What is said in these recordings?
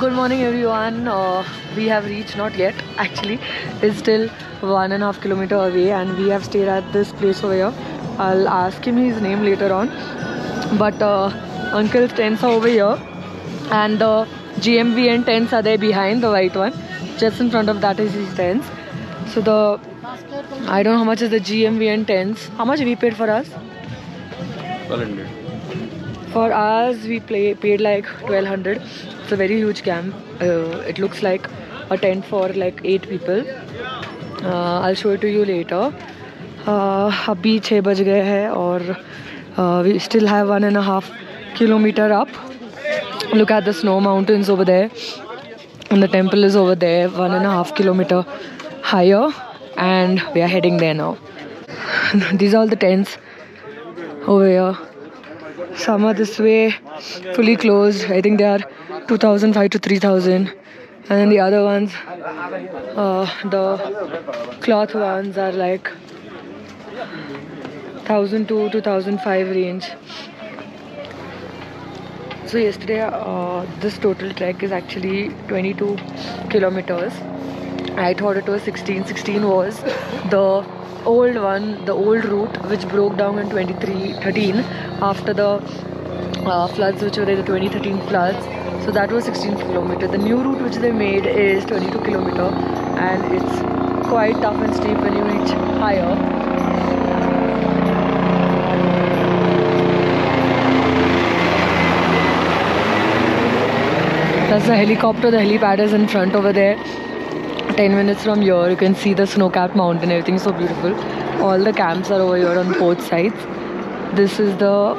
Good morning everyone. We have reached, not yet actually, it's still 1.5 kilometer away and we have stayed at this place over here. I'll ask him his name later on, but uncle's tents are over here and the GMVN tents are there behind, the white one. Just in front of that is his tents. So I don't know how much is the GMVN tents. How much we paid for us? 1200. For us, we paid like 1200. It's a very huge camp. It looks like a tent for like 8 people. I'll show it to you later. अभी 6 बज गए हैं और we still have 1.5 kilometer up. Look at the snow mountains over there, and the temple is over there, 1.5 kilometer higher, and we are heading there now. These are all the tents over here. Some are this way, fully closed. I think they are 2,500 to 3,000, and then the other ones, the cloth ones, are like 1,000 to 2,005 range. So yesterday, this total trek is actually 22 kilometers. I thought it was 16. 16 was the old one, the old route which broke down in 2013 after the floods which were there, the 2013 floods. So that was 16 kilometers. The new route which they made is 22 kilometers, and it's quite tough and steep when you reach higher. That's the helicopter. The helipad is in front over there. 10 minutes from here, you can see the snow-capped mountain. Everything is so beautiful. All the camps are over here on both sides. This is the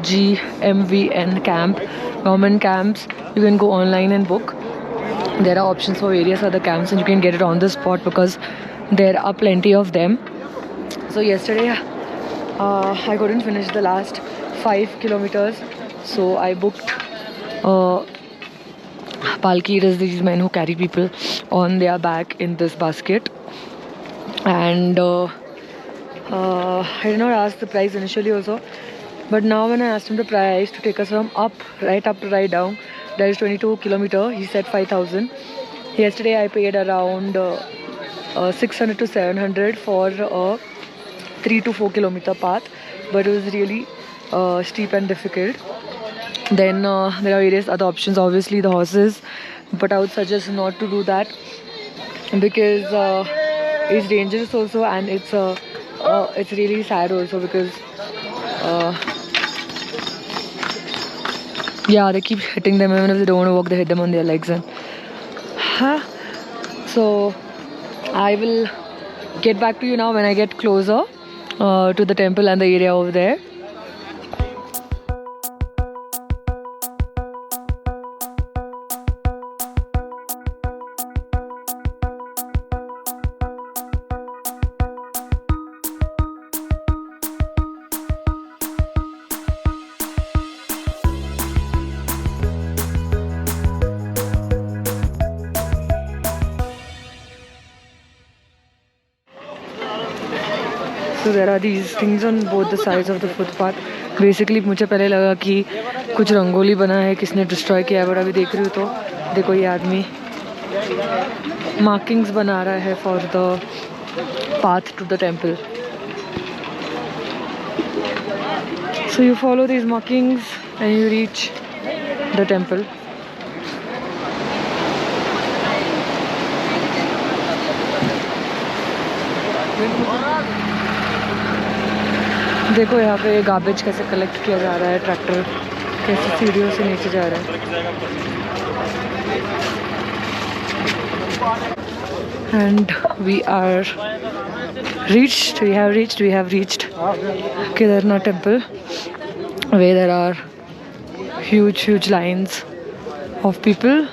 GMVN camp, government camps. You can go online and book. There are options for various other camps, and you can get it on the spot because there are plenty of them. So yesterday, I couldn't finish the last 5 kilometers, so I booked Palki. It is these men who carry people on their back in this basket, and I did not ask the price initially also, but now when I asked him the price to take us from right up to right down, that is 22 kilometers, he said 5,000. Yesterday I paid around 600 to 700 for a 3 to 4 kilometer path, but it was really steep and difficult. Then there are various other options, obviously the horses, but I would suggest not to do that because it's dangerous also, and it's really sad also because yeah, they keep hitting them. Even if they don't want to walk, they hit them on their legs. And so I will get back to you now when I get closer to the temple and the area over there. So there are these things on both the sides of the footpath. Basically मुझे पहले लगा कि कुछ रंगोली बना है, किसने destroy किया है, बट अभी देख रही हूँ तो देखो ये आदमी मार्किंग्स बना रहा है for the path to the temple. So you follow these markings and you reach the temple. देखो यहाँ पे गार्बेज कैसे कलेक्ट किया जा रहा है, ट्रैक्टर कैसे सीढ़ियों से नीचे जा रहा है. And we have reached Kedarnath temple, where there are huge lines of people.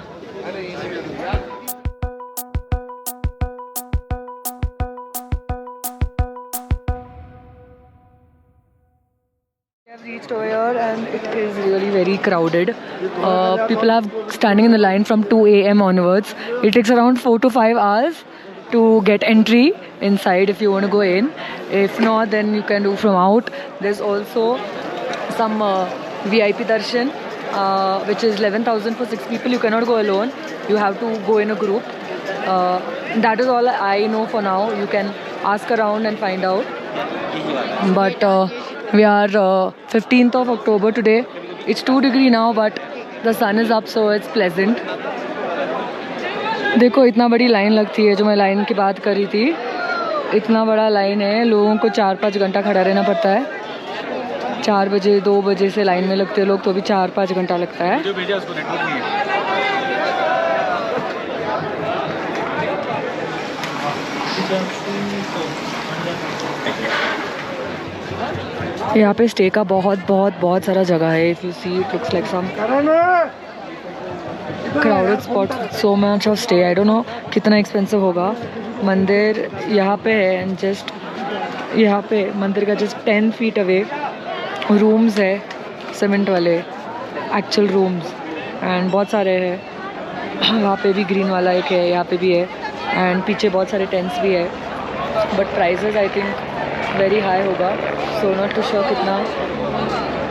We have reached over here and it is really very crowded. People are standing in the line from 2 a.m. onwards. It takes around 4 to 5 hours to get entry inside if you want to go in. If not, then you can do from out. There's also some VIP darshan which is 11,000 for 6 people. You cannot go alone. You have to go in a group. That is all I know for now. You can ask around and find out. But we are 15th of October today. It's 2 degrees now, but the sun is up, so it's pleasant. देखो इतना बड़ी line लगती है, जो मैं line की बात कर रही थी. इतना बड़ा लाइन है, लोगों को 4-5 घंटा खड़ा रहना पड़ता है. 4 बजे 2 बजे से लाइन में लगते हैं लोग, तो भी 4-5 घंटा लगता है. जो भेजा उसको नेटवर्क नहीं है. यहाँ पे स्टे का बहुत सारा जगह है. If you see it looks like some crowded spot, so much of stay. I don't know कितना एक्सपेंसिव होगा. मंदिर यहाँ पे है एंड जस्ट यहाँ पे मंदिर का जस्ट 10 फीट अवे रूम्स है, सीमेंट वाले एक्चुअल रूम्स, एंड बहुत सारे हैं. वहाँ पे भी ग्रीन वाला एक है, यहाँ पे भी है, एंड पीछे बहुत सारे टेंट्स भी है. But prices I think very high होगा, सो नॉट टू श्योर कितना.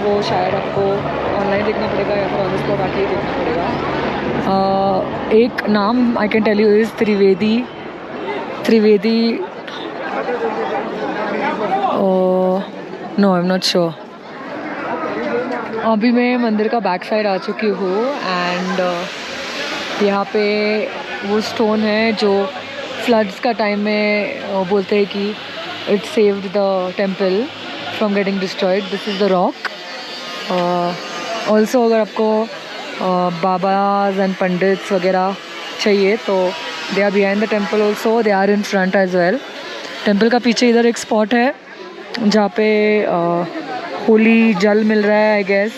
वो शायद आपको ऑनलाइन देखना पड़ेगा या फिर ऑन द स्पॉट आके ही देखना पड़ेगा. एक नाम I can tell you is Trivedi. No I am not sure. अभी मैं मंदिर का बैक साइड आ चुकी हूँ एंड यहाँ पे वो स्टोन है जो फ्लड्स का टाइम में बोलते हैं कि it saved the temple from getting destroyed. This is the rock. Also अगर आपको बाबाज एंड पंडित्स वगैरह चाहिए तो they are behind the temple also, they are in front as well. Temple का पीछे इधर एक स्पॉट है जहाँ पे होली जल मिल रहा है I guess.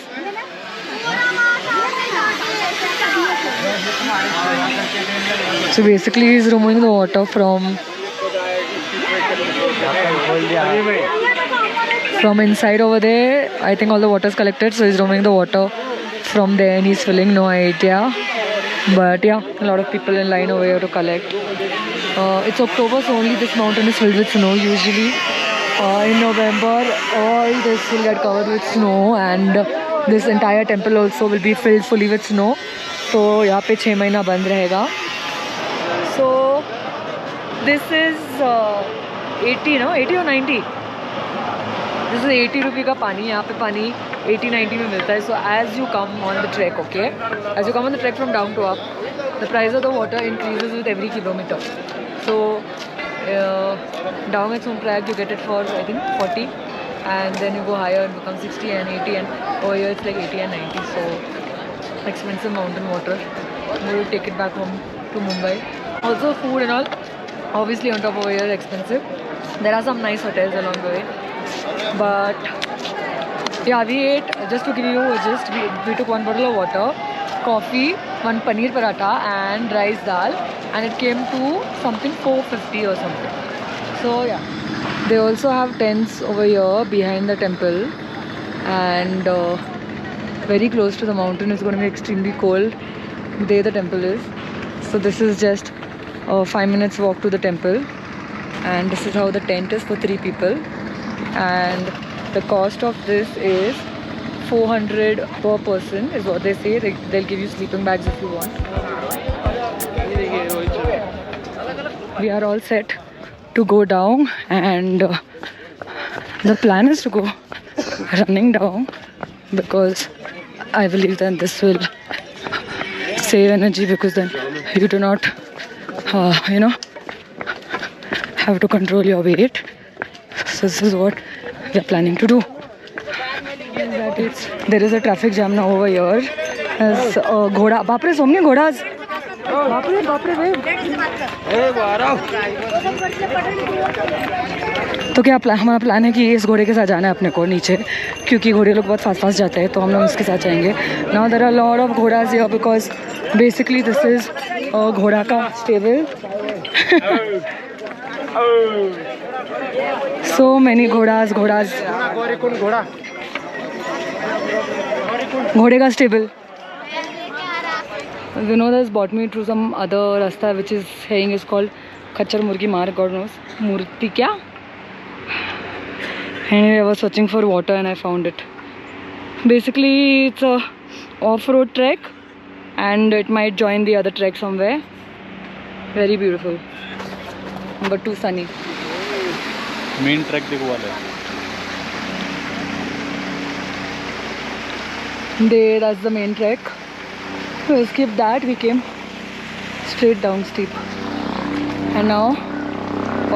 So basically he's removing the water from inside over there. I think all the water is collected, so he's removing the water from there and he's filling. No idea, but yeah, a lot of people in line over here to collect. It's October, so only this mountain is filled with snow. Usually in November all this will get covered with snow and this entire temple also will be filled fully with snow. तो यहाँ पे 6 महीना बंद रहेगा. So this is 80 or 90. This is 80 रुपये का पानी. यहाँ पे पानी 80-90 में मिलता है. So as you come on the trek, okay, as you come on the trek from down to up, the price of the water increases with every kilometer. So down at Sonkrayag you get it for I think 40, and then you go higher and become 60 and 80, and over here it's like 80 and 90. So expensive mountain water. We will take it back home to Mumbai. Also food and all obviously on top over here expensive. There are some nice hotels along the way, but yeah, we ate, just to give you a gist, we took 1 bottle of water, coffee, 1 paneer paratha and rice dal, and it came to something 450 or something. So yeah, they also have tents over here behind the temple, and very close to the mountain. It's going to be extremely cold. There the temple is. So this is just a 5 minutes walk to the temple, and this is how the tent is for 3 people, and the cost of this is 400 per person is what they say. They'll give you sleeping bags if you want. We are all set to go down, and the plan is to go running down because I believe that this will save energy, because then you do not have to control your weight. So this is what we are planning to do. There is a traffic jam now over here. As ghoda, बापरे सोमनी घोड़ाज, बापरे भाई. तो क्या हमारा plan है कि इस घोड़े के साथ जाना है अपने को नीचे, क्योंकि घोड़े लोग बहुत फास्ट जाते हैं, तो हम लोग इसके साथ जाएंगे. Now there are lot of ghodas here because basically this is ghoda का स्टेबल. So many ghodas. घोड़े का stable. Vinod has brought me through some other rasta which is saying is called Khachar Murgi Marg, God knows. Murti kya? Anyway, I was searching for water and I found it. Basically, it's a off-road trek, and it might join the other trek somewhere. Very beautiful, but too sunny. Main track देखो वाला है. There, that's the main trek. We skipped that. We came straight down steep, and now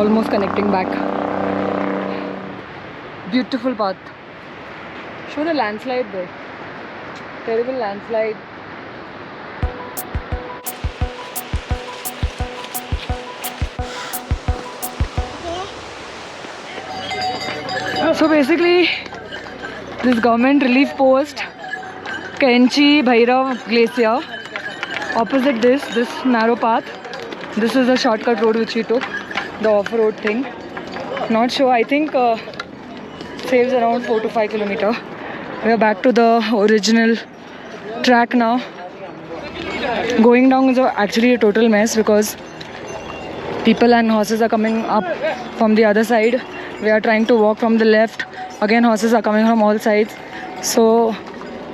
almost connecting back. Beautiful path. Show the landslide there. Terrible landslide. So basically, this government relief post, Kenchi Bhairav Glacier, opposite this narrow path. This is the shortcut road which we took, the off-road thing. Not sure, I think saves around 4 to 5 kilometers. We are back to the original track now. Going down is actually a total mess because people and horses are coming up from the other side. We are trying to walk from the left. Again, horses are coming from all sides. So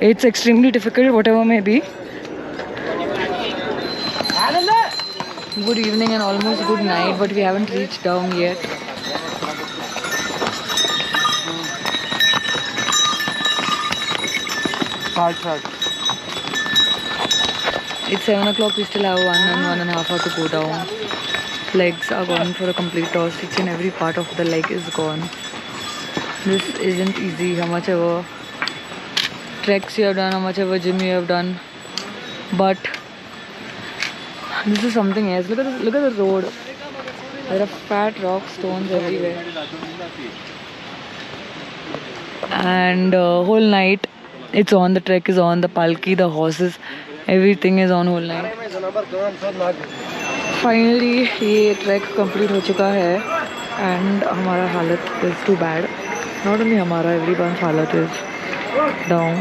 it's extremely difficult, whatever may be. Good evening and almost good night, but we haven't reached down yet. It's 7 o'clock, we still have 1.5 hours to go down. Legs are gone for a complete toss. Each and every part of the leg is gone. This isn't easy. How much ever treks you have done, how much ever gym you have done, but this is something else. Look at the road. There are fat rock stones everywhere, and whole night it's on. The trek is on. The palki, the horses, everything is on whole night. Finally ये trek complete हो चुका है, and हमारा हालत is too bad. Not only हमारा, everyone's हालत is down.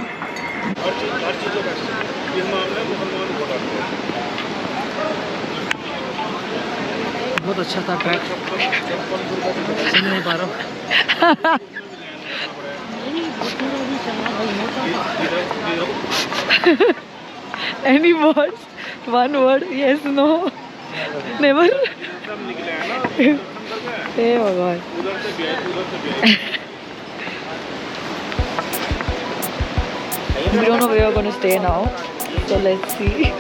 बहुत अच्छा था ट्रैक. सुन नहीं पा रहा हूँ. Any words? One word? Yes, no, never. Hey भगवान. We don't know where we're going to stay now, so let's see.